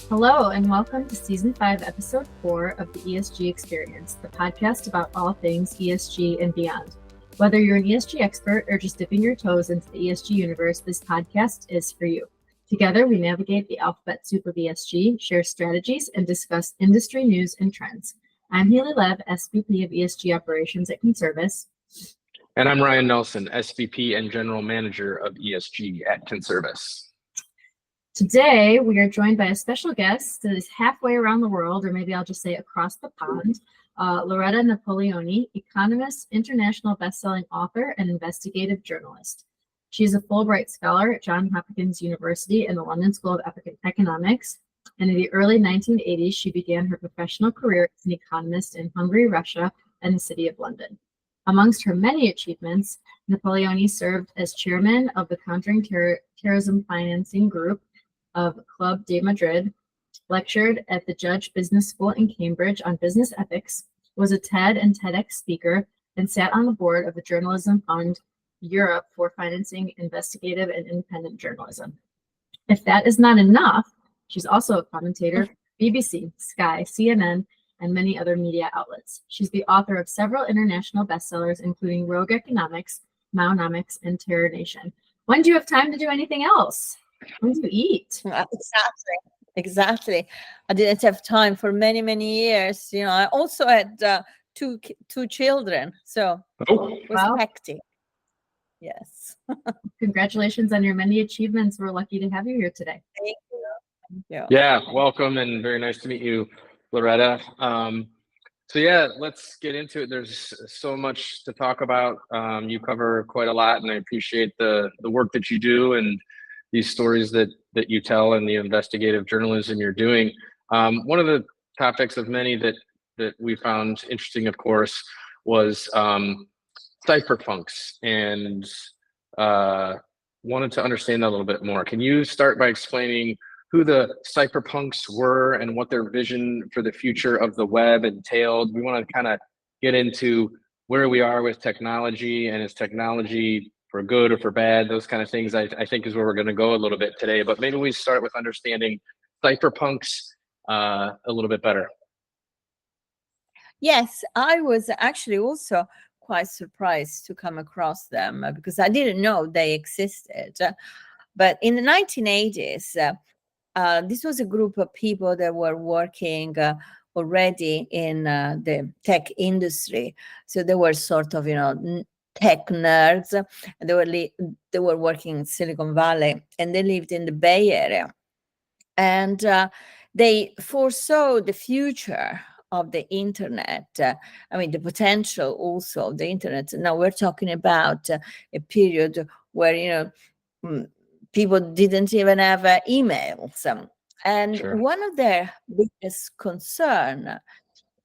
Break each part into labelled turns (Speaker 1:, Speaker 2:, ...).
Speaker 1: Hello, and welcome to Season 5, Episode 4 of the ESG Experience, the podcast about all things ESG and beyond. Whether you're an ESG expert or just dipping your toes into the ESG universe, this podcast is for you. Together, we navigate the alphabet soup of ESG, share strategies, and discuss industry news and trends. I'm Helee Lev, SVP of ESG Operations at Conservice.
Speaker 2: And I'm Ryan Nelson, SVP and General Manager of ESG at Conservice.
Speaker 1: Today, we are joined by a special guest that is halfway around the world, or maybe I'll just say across the pond, Loretta Napoleoni, economist, international bestselling author, and investigative journalist. She is a Fulbright Scholar at Johns Hopkins University and the London School of Economics, and in the early 1980s, she began her professional career as an economist in Hungary, Russia, and the City of London. Amongst her many achievements, Napoleoni served as chairman of the Countering Terrorism Financing Group of Club de Madrid, lectured at the Judge Business School in Cambridge on business ethics, was a TED and TEDx speaker, and sat on the board of the Journalism Fund Europe for financing investigative and independent journalism. If that is not enough, she's also a commentator for BBC, Sky, CNN, and many other media outlets. She's the author of several international bestsellers, including Rogue Economics, Maonomics, and Terror Nation. When do you have time to do anything else? When do you eat?
Speaker 3: Exactly. I didn't have time for many years. You know, I also had two children, so it was hectic. Yes.
Speaker 1: Congratulations on your many achievements. We're lucky to have you here today.
Speaker 3: Thank you.
Speaker 2: Yeah, welcome, and very nice to meet you, Loretta. So yeah, let's get into it. There's so much to talk about. You cover quite a lot, and I appreciate the work that you do and these stories that you tell and the investigative journalism you're doing. One of the topics of many that we found interesting, of course, was cypherpunks, and wanted to understand that a little bit more. Can you start by explaining who the cypherpunks were and what their vision for the future of the web entailed? We want to kind of get into where we are with technology, and is technology for good or for bad, those kind of things, I think is where we're going to go a little bit today. But maybe we start with understanding cypherpunks a little bit better.
Speaker 3: Yes, I was actually also quite surprised to come across them because I didn't know they existed. But in the 1980s, this was a group of people that were working already in the tech industry. So they were sort of, tech nerds. They were working in Silicon Valley, and they lived in the Bay Area. And they foresaw the future of the internet. The potential also of the internet. Now we're talking about a period where, people didn't even have emails. And
Speaker 2: Sure.
Speaker 3: One of their biggest concern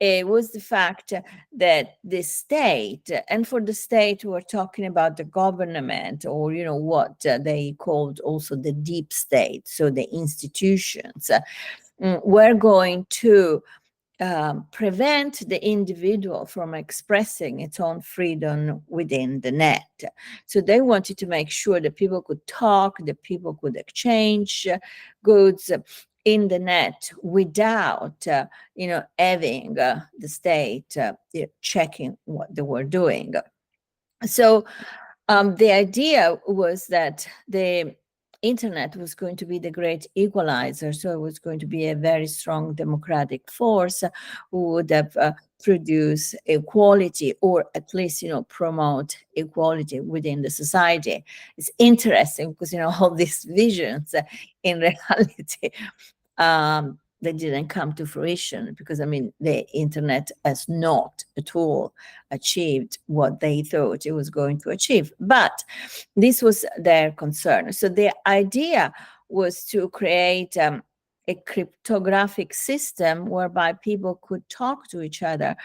Speaker 3: was the fact that the state, and for the state, we're talking about the government, or, what they called also the deep state, so the institutions, were going to prevent the individual from expressing its own freedom within the net. So they wanted to make sure that people could talk, that people could exchange goods in the net without, having the state checking what they were doing. So the idea was that the internet was going to be the great equalizer. So it was going to be a very strong democratic force who would have produced equality, or at least, promote equality within the society. It's interesting because, all these visions in reality, they didn't come to fruition because, the internet has not at all achieved what they thought it was going to achieve. But this was their concern. So the idea was to create a cryptographic system whereby people could talk to each other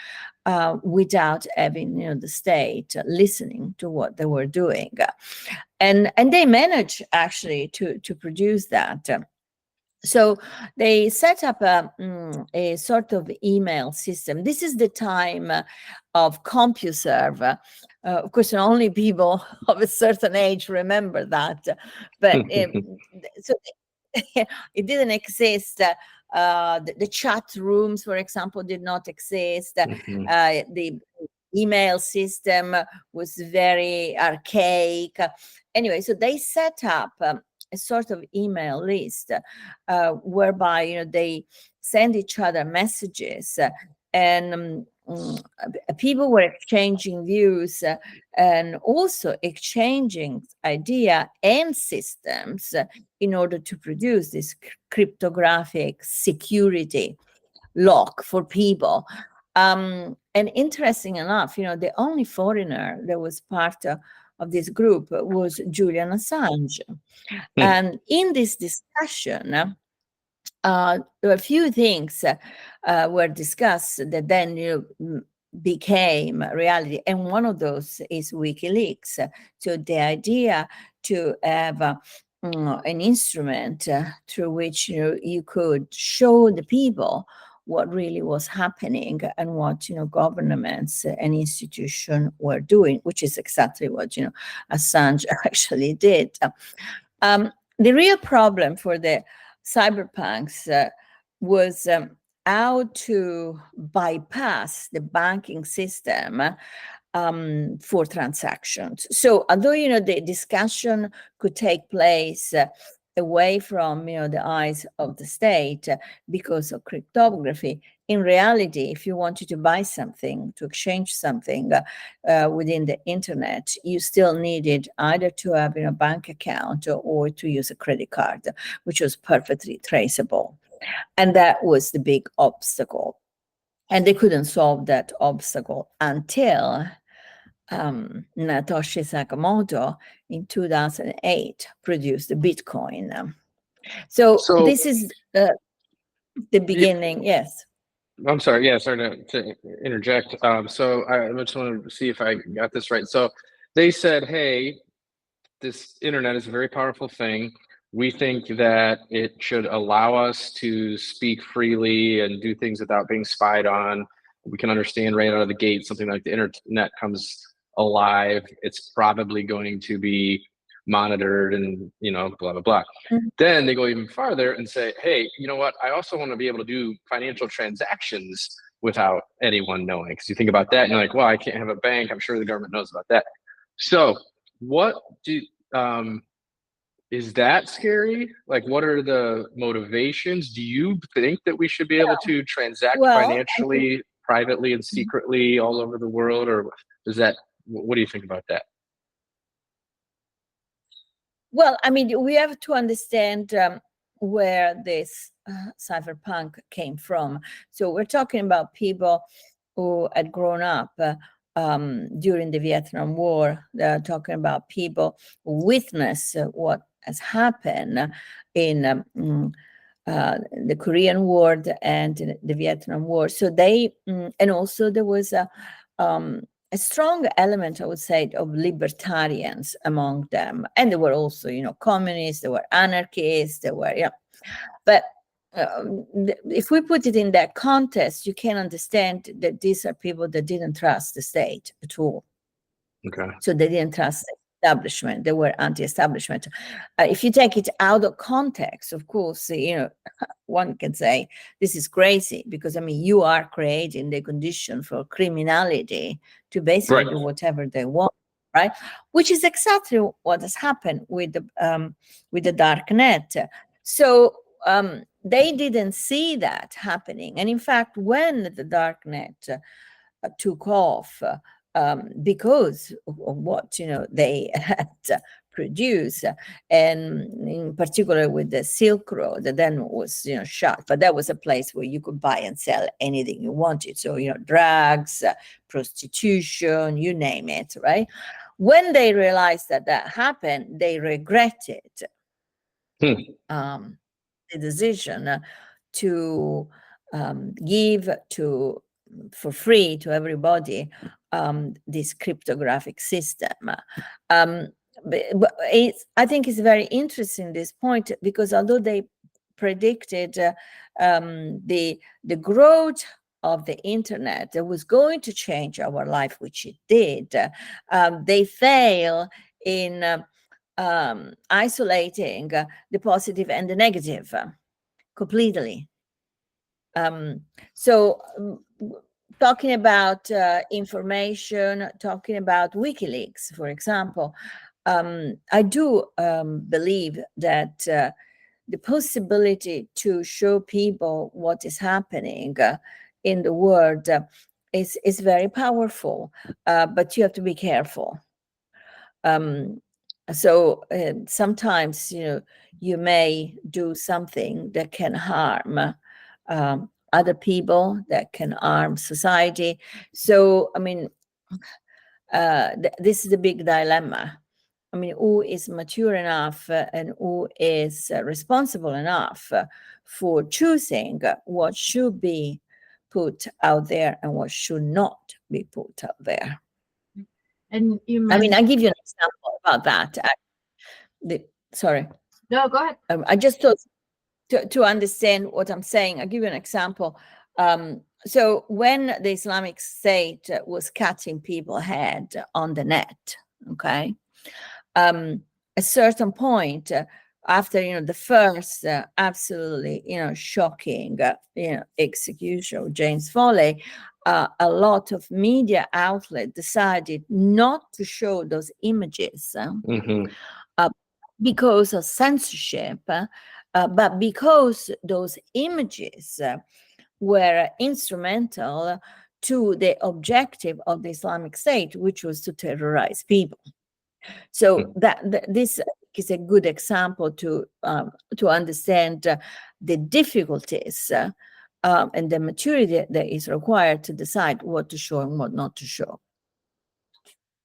Speaker 3: without having, the state listening to what they were doing. And they managed actually to produce that. So they set up a sort of email system. This is the time of CompuServe. Of course, only people of a certain age remember that. But so it didn't exist The chat rooms, for example, did not exist. The email system was very archaic. Anyway, so they set up a sort of email list whereby they send each other messages, and people were exchanging views and also exchanging idea and systems in order to produce this cryptographic security lock for people. And interesting enough, the only foreigner that was part of this group was Julian Assange. And in this discussion, there were a few things were discussed that then became reality, and one of those is WikiLeaks. So the idea to have an instrument through which you could show the people what really was happening and what governments and institutions were doing, which is exactly what Assange actually did. The real problem for the cypherpunks was how to bypass the banking system for transactions. So although the discussion could take place away from the eyes of the state because of cryptography, in reality, if you wanted to buy something, to exchange something within the internet, you still needed either to have a bank account or to use a credit card, which was perfectly traceable. And that was the big obstacle. And they couldn't solve that obstacle until Satoshi Nakamoto in 2008 produced the Bitcoin. So this is the beginning. Yes.
Speaker 2: I'm sorry. Yeah, sorry to interject. So I just want to see if I got this right. So they said, hey, this internet is a very powerful thing. We think that it should allow us to speak freely and do things without being spied on. We can understand right out of the gate, something like the internet comes alive, it's probably going to be monitored and, blah, blah, blah. Then they go even farther and say, hey, you know what? I also want to be able to do financial transactions without anyone knowing. Because you think about that and you're like, well, I can't have a bank. I'm sure the government knows about that. So what is that scary? Like, what are the motivations? Do you think that we should be able to transact financially, privately and secretly all over the world? Or what do you think about that?
Speaker 3: Well, I mean, we have to understand where this cypherpunk came from. So we're talking about people who had grown up during the Vietnam War. They're talking about people who witnessed what has happened in the Korean War and the Vietnam War. So they, and also there was a strong element, I would say, of libertarians among them. And there were also, communists, there were anarchists, there were, But if we put it in that context, you can understand that these are people that didn't trust the state at all.
Speaker 2: Okay.
Speaker 3: So they didn't trust the establishment. They were anti-establishment. If you take it out of context, of course, one can say this is crazy because, you are creating the condition for criminality to basically do whatever they want, right? Which is exactly what has happened with the dark net. So they didn't see that happening. And in fact, when the dark net took off, because of what they had produced, and in particular with the Silk Road that then was shut, but that was a place where you could buy and sell anything you wanted. So drugs, prostitution, you name it, right? When they realized that happened, they regretted the decision to give for free to everybody this cryptographic system. But I think it's very interesting, this point, because although they predicted the growth of the internet that was going to change our life, which it did, they fail in isolating the positive and the negative completely. So talking about information, talking about WikiLeaks, for example, I do believe that the possibility to show people what is happening in the world is very powerful, but you have to be careful. So sometimes, you may do something that can harm other people, that can harm society. So, I mean, this is a big dilemma. I mean, who is mature enough and who is responsible enough for choosing what should be put out there and what should not be put out there.
Speaker 1: And you
Speaker 3: I
Speaker 1: mentioned,
Speaker 3: mean, I'll give you an example about that. Sorry.
Speaker 1: no, go ahead.
Speaker 3: I just thought to understand what I'm saying, I'll give you an example. So when the Islamic State was cutting people's head on the net, okay, a certain point after the first absolutely shocking execution of James Foley, a lot of media outlets decided not to show those images because of censorship, but because those images were instrumental to the objective of the Islamic State, which was to terrorize people. So this is a good example to understand the difficulties and the maturity that is required to decide what to show and what not to show.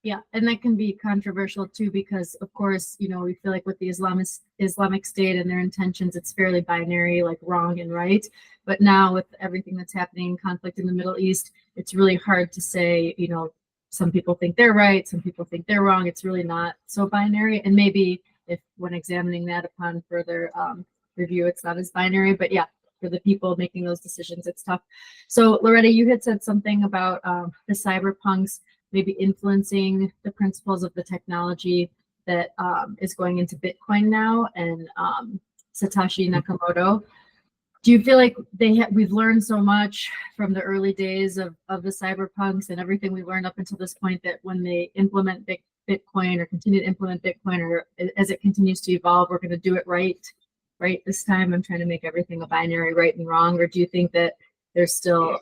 Speaker 1: Yeah, and that can be controversial too, because of course, we feel like with the Islamic State and their intentions, it's fairly binary, like wrong and right. But now with everything that's happening, conflict in the Middle East, it's really hard to say, some people think they're right, some people think they're wrong. It's really not so binary. And maybe if when examining that upon further review, it's not as binary, but yeah, for the people making those decisions, it's tough. So Loretta, you had said something about the cypherpunks maybe influencing the principles of the technology that is going into Bitcoin now, and Satoshi Nakamoto. Do you feel like we've learned so much from the early days of the cypherpunks and everything we learned up until this point, that when they implement Bitcoin or continue to implement Bitcoin, or as it continues to evolve, we're going to do it right this time? I'm trying to make everything a binary right and wrong. Or do you think that there's still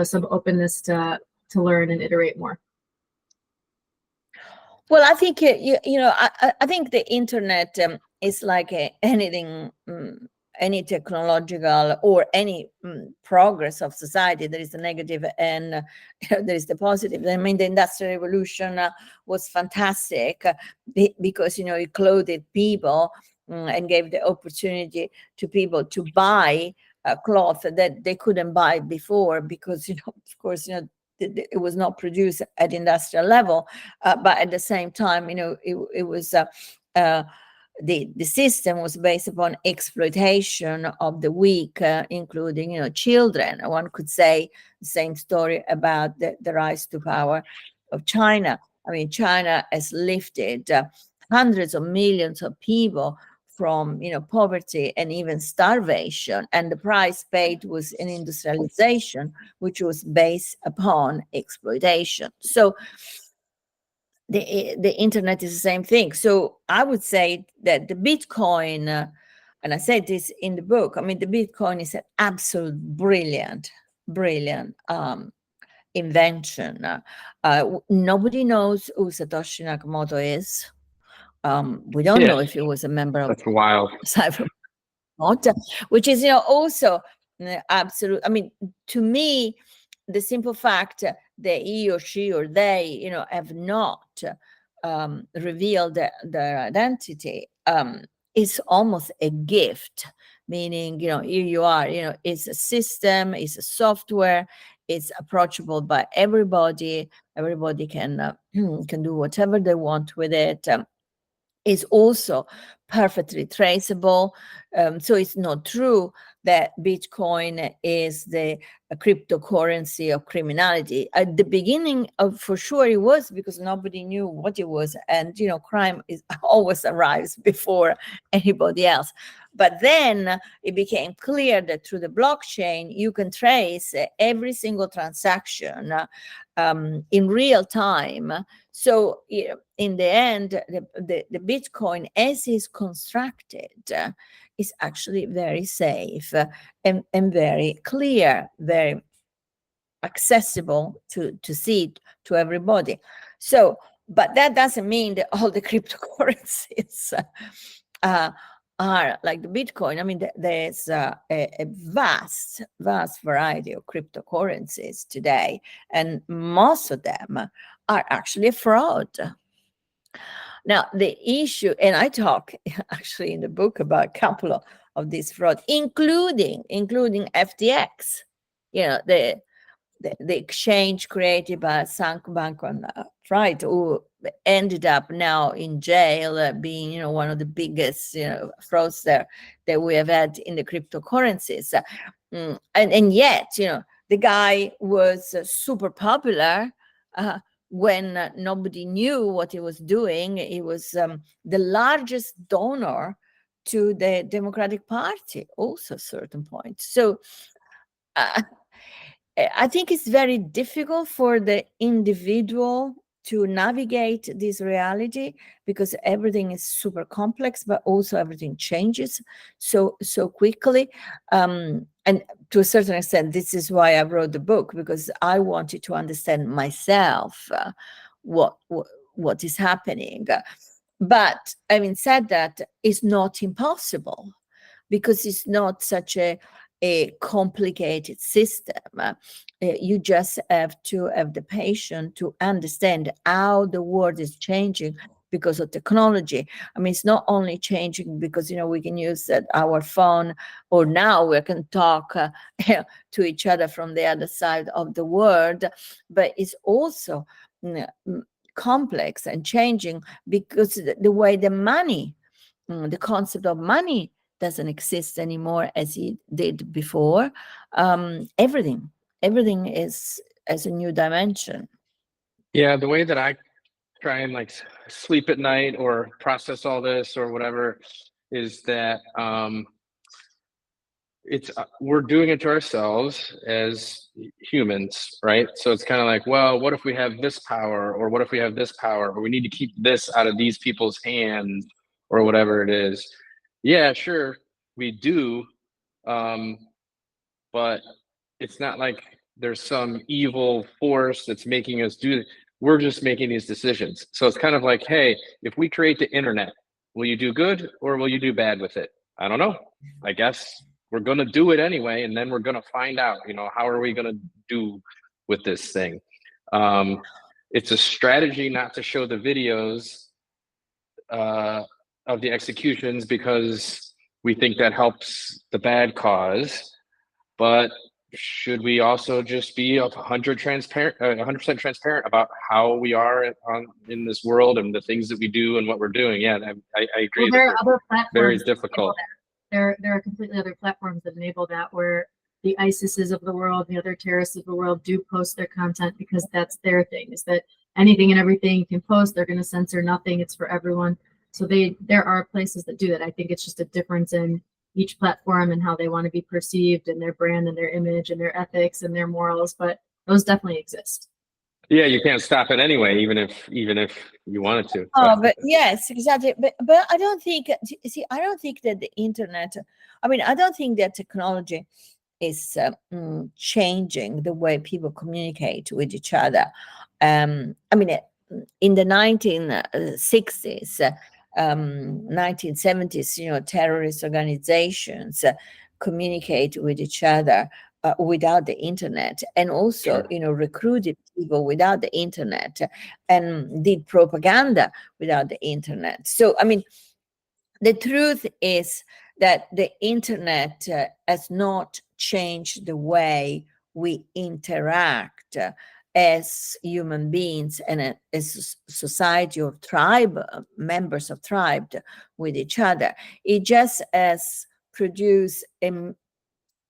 Speaker 1: some openness to learn and iterate more?
Speaker 3: Well, I think I think the internet is like anything, any technological or any progress of society. There is a negative and there is the positive. I mean, the Industrial Revolution was fantastic because it clothed people and gave the opportunity to people to buy cloth that they couldn't buy before, because of course it was not produced at industrial level, but at the same time, it was the system was based upon exploitation of the weak, including children. One could say the same story about the rise to power of China. I mean, China has lifted hundreds of millions of people from poverty and even starvation, and the price paid was an industrialization which was based upon exploitation. So the internet is the same thing. So I would say that the Bitcoin, and I said this in the book, I mean, the Bitcoin is an absolute brilliant invention. Nobody knows who Satoshi Nakamoto is. We don't know if he was a member of
Speaker 2: That's wild.
Speaker 3: Cypherpunks, which is also absolute. I mean, to me, the simple fact that he or she or they have not revealed their identity is almost a gift. Meaning, here you are. It's a system, it's a software, it's approachable by everybody. Everybody can do whatever they want with it. Is also perfectly traceable. So it's not true that Bitcoin is the cryptocurrency of criminality. At the beginning, for sure it was, because nobody knew what it was. And, crime always arrives before anybody else. But then it became clear that through the blockchain, you can trace every single transaction in real time. So in the end, the Bitcoin as is constructed is actually very safe and very clear, very accessible to see to everybody. So, but that doesn't mean that all the cryptocurrencies are like the Bitcoin. I mean, there's a vast variety of cryptocurrencies today, and most of them are actually a fraud. Now, the issue, and I talk actually in the book about a couple of these fraud, including FTX, the exchange created by Sunk Bank on right, who ended up now in jail, being one of the biggest frauds that we have had in the cryptocurrencies, and yet the guy was super popular when nobody knew what he was doing. He was the largest donor to the Democratic Party, also at a certain point. So I think it's very difficult for the individual to navigate this reality, because everything is super complex, but also everything changes so quickly. And to a certain extent, this is why I wrote the book, because I wanted to understand myself what is happening. But having said that, it's not impossible, because it's not such a complicated system. You just have to have the patience to understand how the world is changing because of technology. I mean, it's not only changing because we can use our phone, or now we can talk to each other from the other side of the world, but it's also complex and changing because the way the money, the concept of money doesn't exist anymore as it did before. Everything is as a new dimension.
Speaker 2: Yeah, the way that I try and like sleep at night or process all this or whatever is that it's we're doing it to ourselves as humans, right? So it's kind of like, well, what if we have this power, or what if we have this power, or we need to keep this out of these people's hands, or whatever it is. Yeah, sure, we do, but it's not like there's some evil force that's making us do it. We're just making these decisions. So it's kind of like, hey, if we create the internet, will you do good or will you do bad with it? I don't know. I guess we're going to do it anyway, and then we're going to find out, how are we going to do with this thing? It's a strategy not to show the videos of the executions because we think that helps the bad cause. But should we also just be 100% transparent about how we are in this world and the things that we do and what we're doing? Yeah, I agree.
Speaker 1: Well, there are other platforms.
Speaker 2: Very difficult.
Speaker 1: There are completely other platforms that enable that, where the ISISes of the world, the other terrorists of the world do post their content because that's their thing, is that anything and everything you can post. They're going to censor nothing. It's for everyone. So there are places that do that. I think it's just a difference in each platform and how they want to be perceived, and their brand and their image and their ethics and their morals, but those definitely exist.
Speaker 2: Yeah, you can't stop it anyway, even if you wanted to.
Speaker 3: But yes, exactly. But I don't think, I don't think that the internet, I don't think that technology is changing the way people communicate with each other. In the 1960s, 1970s, terrorist organizations communicate with each other without the internet, and also, sure, recruited people without the internet, and did propaganda without the internet. So, the truth is that the internet has not changed the way we interact as human beings and as society or tribe, members of tribe, with each other. It just has produced an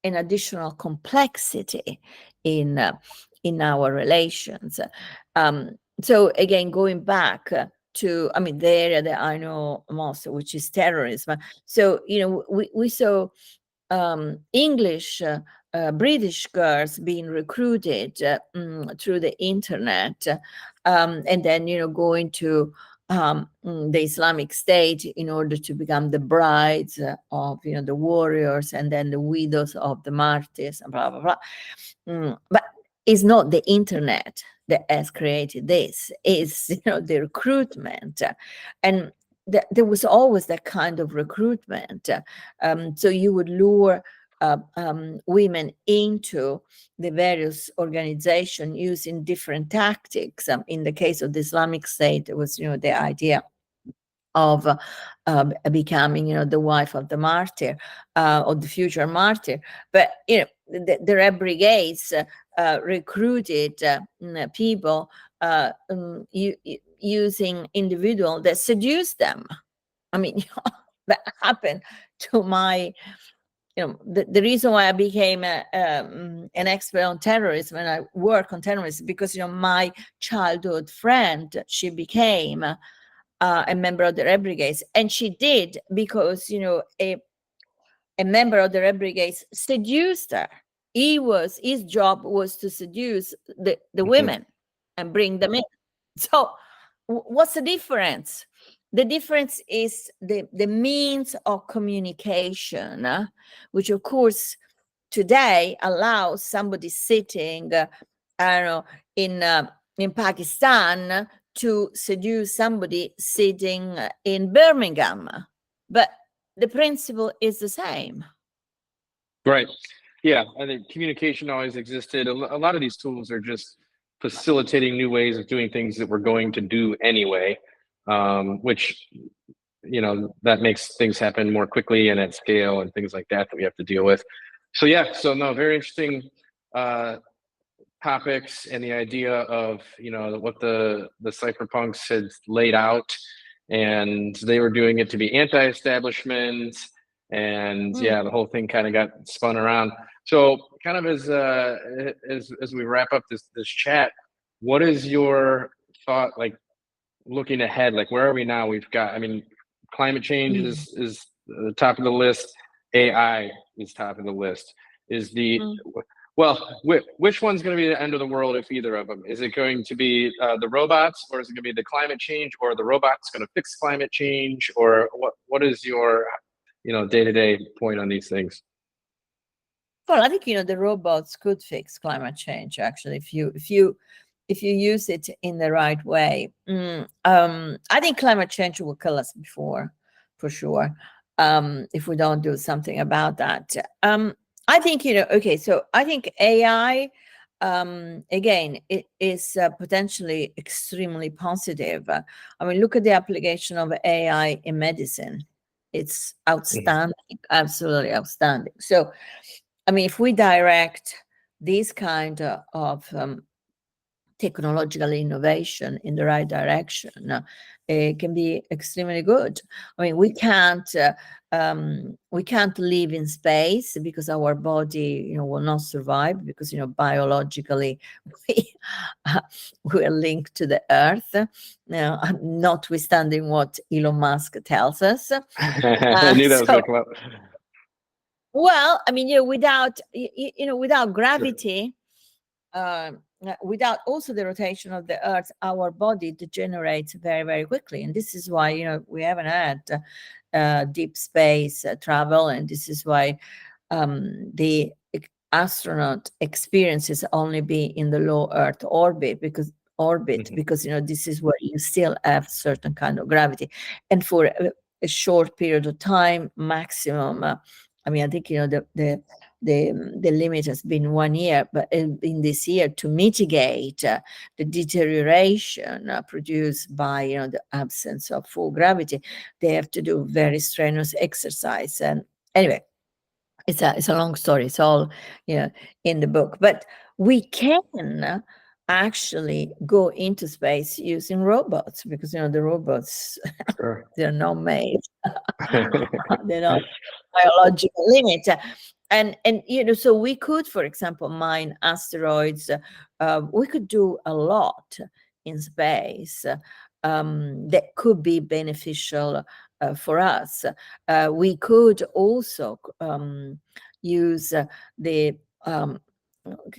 Speaker 3: additional complexity in our relations. So again, going back to, I mean, the area that I know most, which is terrorism. So, we saw English, British girls being recruited through the internet, and then, going to the Islamic State in order to become the brides of, the warriors, and then the widows of the martyrs, and blah, blah, blah. But it's not the internet that has created this. It's, the recruitment. And there was always that kind of recruitment. So you would lure women into the various organizations using different tactics. In the case of the Islamic State, it was, the idea of becoming, the wife of the martyr, or the future martyr. But, the Red Brigades recruited people using individuals that seduced them. I mean, that happened to my, the reason why I became an expert on terrorism and I work on terrorism, because, my childhood friend, she became a member of the Red Brigades, and she did because, a member of the Red Brigades seduced her. His job was to seduce the women and bring them in. So what's the difference? The difference is the means of communication, which of course today allows somebody sitting, I don't know, in Pakistan to seduce somebody sitting in Birmingham. But the principle is the same.
Speaker 2: Right. Yeah, I think communication always existed. A lot of these tools are just facilitating new ways of doing things that we're going to do anyway, which, that makes things happen more quickly and at scale and things like that we have to deal with. So yeah, so no, very interesting topics, and the idea of, what the cypherpunks had laid out, and they were doing it to be anti-establishment. And yeah, the whole thing kind of got spun around. So kind of as we wrap up this chat, what is your thought, like looking ahead, like where are we now? We've got, I mean, climate change is the top of the list. AI is top of the list. Well, which one's going to be the end of the world if either of them? Is it going to be the robots, or is it going to be the climate change, or the robots going to fix climate change, or what is your day-to-day point on these things?
Speaker 3: Well, I think the robots could fix climate change, actually, if you use it in the right way. I think climate change will kill us before, for sure, if we don't do something about that. I think okay, so I think AI, again, it is potentially extremely positive. I mean, look at the application of AI in medicine. It's outstanding, absolutely outstanding. So, I mean, if we direct this kind of technological innovation in the right direction, it can be extremely good. I mean, we can't live in space because our body, will not survive, because biologically we're linked to the Earth. Notwithstanding what Elon Musk tells us.
Speaker 2: I knew that was going to come up.
Speaker 3: Well, I mean, without gravity. Without also the rotation of the Earth, our body degenerates very, very quickly. And this is why, we haven't had deep space travel. And this is why the astronaut experiences only be in the low Earth orbit, because this is where you still have certain kind of gravity. And for a short period of time, maximum, I mean, I think, the limit has been 1 year, but in this year, to mitigate the deterioration produced by the absence of full gravity, they have to do very strenuous exercise. And anyway, it's a long story. It's all in the book. But we can actually go into space using robots, because the robots, sure, they're not made. They're not biological limit. And so we could, for example, mine asteroids. We could do a lot in space. that could be beneficial for us. We could also use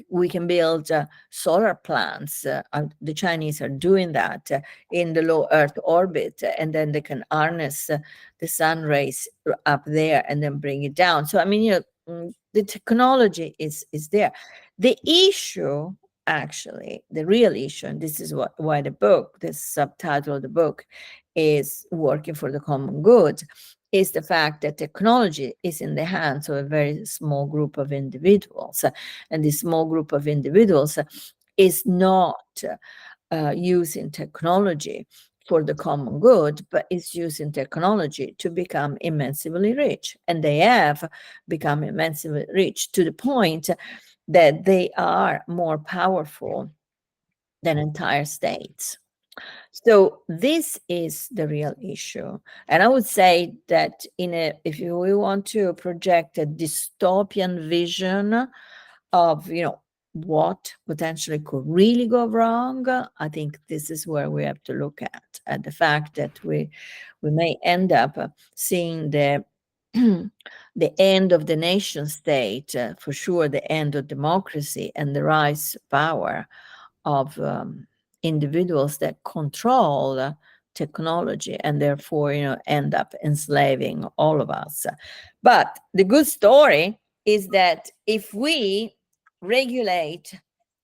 Speaker 3: we can build solar plants. The Chinese are doing that in the low Earth orbit, and then they can harness the sun rays up there and then bring it down. So, I mean, the technology is there. The issue, actually, the real issue, and this is why the subtitle of the book is Working for the Common Good, is the fact that technology is in the hands of a very small group of individuals. And this small group of individuals is not using technology for the common good, but is using technology to become immensely rich. And they have become immensely rich to the point that they are more powerful than entire states. So this is the real issue. And I would say that if we want to project a dystopian vision of, what potentially could really go wrong, I think this is where we have to look at the fact that we may end up seeing the end of the nation state, for sure, the end of democracy and the rise of power of individuals that control technology and therefore, end up enslaving all of us. But the good story is that if we regulate,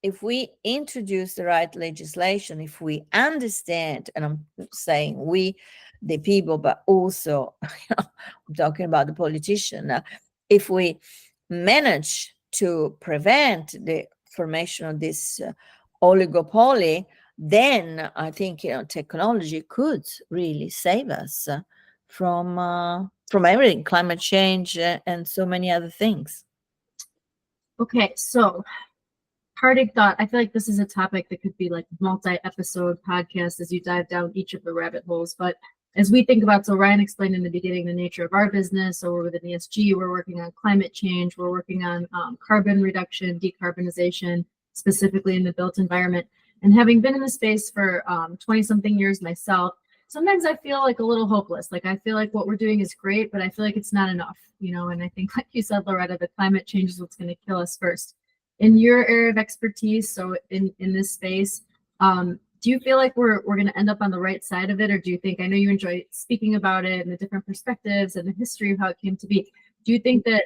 Speaker 3: if we introduce the right legislation, if we understand, and I'm saying we, the people, but also I'm talking about the politician, if we manage to prevent the formation of this oligopoly, then I think technology could really save us from everything, climate change and so many other things.
Speaker 1: Okay, so parting thought. I feel like this is a topic that could be like multi-episode podcast as you dive down each of the rabbit holes. But as we think about, so Ryan explained in the beginning the nature of our business. So we're within ESG, we're working on climate change, we're working on carbon reduction, decarbonization, specifically in the built environment. And having been in the space for 20-something years myself, sometimes I feel like a little hopeless. Like I feel like what we're doing is great, but I feel like it's not enough, and I think, like you said, Loretta, the climate change is what's going to kill us first. In your area of expertise, so in this space, do you feel like we're going to end up on the right side of it? Or do you think, I know you enjoy speaking about it and the different perspectives and the history of how it came to be. Do you think that,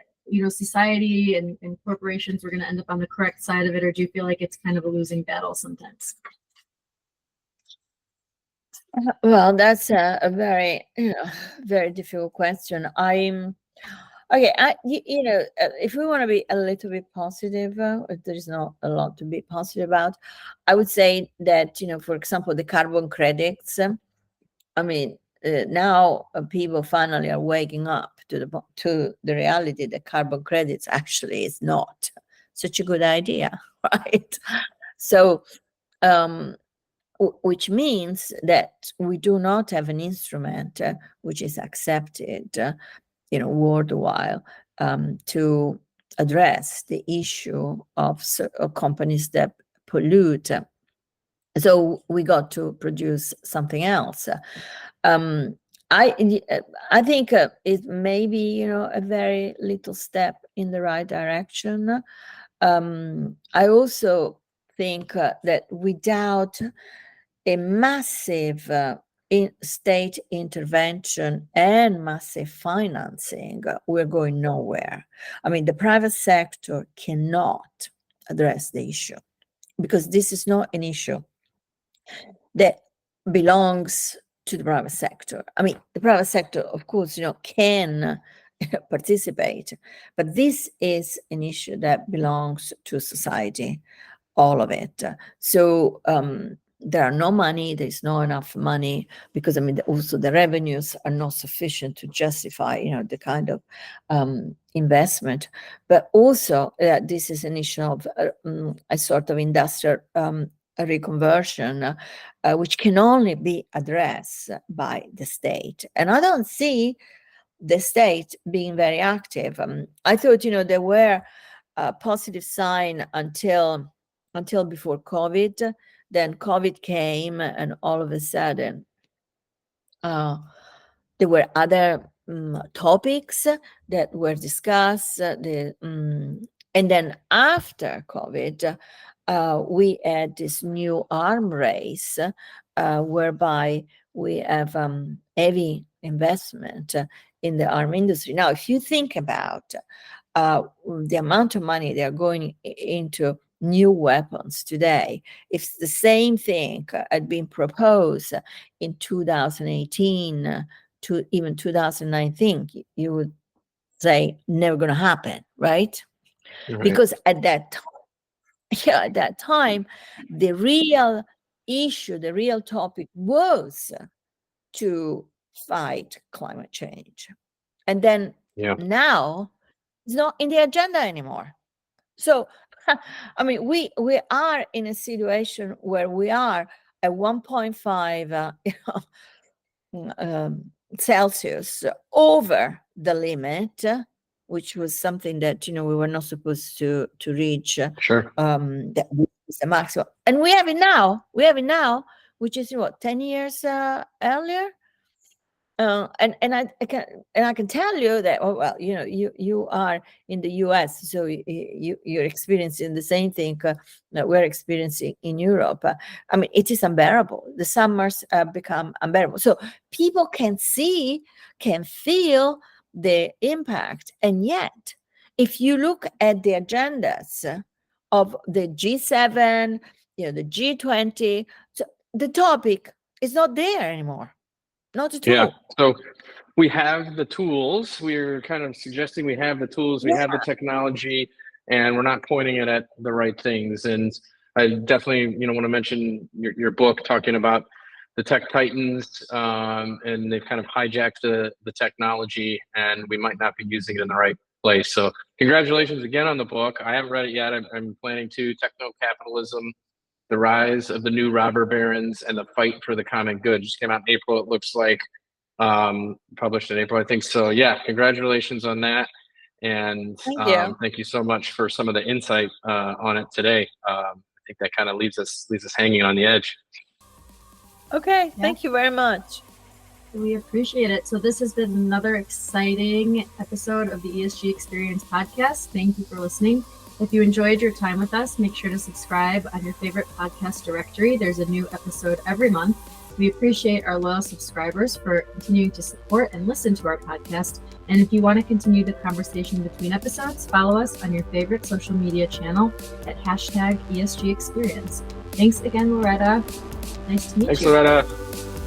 Speaker 1: society and corporations were going to end up on the correct side of it? Or do you feel like it's kind of a losing battle sometimes?
Speaker 3: Well, that's a very, very difficult question. Okay, if we want to be a little bit positive, there's not a lot to be positive about. I would say that, for example, the carbon credits, now people finally are waking up to the reality that carbon credits actually is not such a good idea, right? So, which means that we do not have an instrument which is accepted worldwide to address the issue of companies that pollute. So we got to produce something else. I think it may be a very little step in the right direction. I also think that without a massive state intervention and massive financing, we're going nowhere. The private sector cannot address the issue because this is not an issue that belongs to the private sector. The private sector, of course, can participate, but this is an issue that belongs to society, all of it. So there are no money, there's not enough money because also the revenues are not sufficient to justify the kind of investment. But also this is an issue of a sort of industrial reconversion, which can only be addressed by the state. And I don't see the state being very active. I thought there were a positive sign until before COVID, then COVID came, and all of a sudden, there were other topics that were discussed. And then after COVID, we had this new arm race whereby we have heavy investment in the arm industry. Now, if you think about the amount of money they are going into new weapons today, if the same thing had been proposed in 2018 to even 2019, you would say never going to happen, right? Because at that time, the real issue, the real topic was to fight climate change. And then now it's not in the agenda anymore. So, I mean, we are in a situation where we are at 1.5 Celsius over the limit, which was something that, we were not supposed to reach.
Speaker 2: Sure.
Speaker 3: That was the maximum. And we have it now, which is 10 years earlier. And I can tell you that, you are in the US, so you're experiencing the same thing that we're experiencing in Europe. I mean, it is unbearable. The summers become unbearable. So people can feel the impact. And yet, if you look at the agendas of the G7, the G20, so the topic is not there anymore. Not at all.
Speaker 2: Yeah. So we have the tools. We're kind of suggesting we have the tools, we have the technology, and we're not pointing it at the right things. And I definitely, want to mention your book talking about the tech titans, and they've kind of hijacked the technology, and we might not be using it in the right place. So congratulations again on the book. I haven't read it yet. I'm planning to. Techno-Capitalism: The Rise of the New Robber Barons and the Fight for the Common Good. Just came out in April, it looks like. Published in April, I think. So yeah, congratulations on that. And thank you so much for some of the insight on it today. I think that kind of leaves us hanging on the edge.
Speaker 3: Okay, thank you very much.
Speaker 1: We appreciate it. So this has been another exciting episode of the ESG Experience podcast. Thank you for listening. If you enjoyed your time with us, make sure to subscribe on your favorite podcast directory. There's a new episode every month. We appreciate our loyal subscribers for continuing to support and listen to our podcast. And if you want to continue the conversation between episodes, follow us on your favorite social media channel at #ESG Experience. Thanks again, Loretta. Nice to meet you.
Speaker 2: Thanks, Loretta.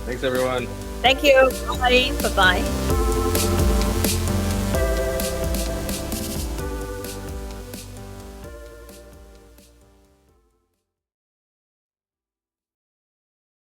Speaker 2: Thanks, everyone.
Speaker 3: Thank you. Bye. Bye-bye.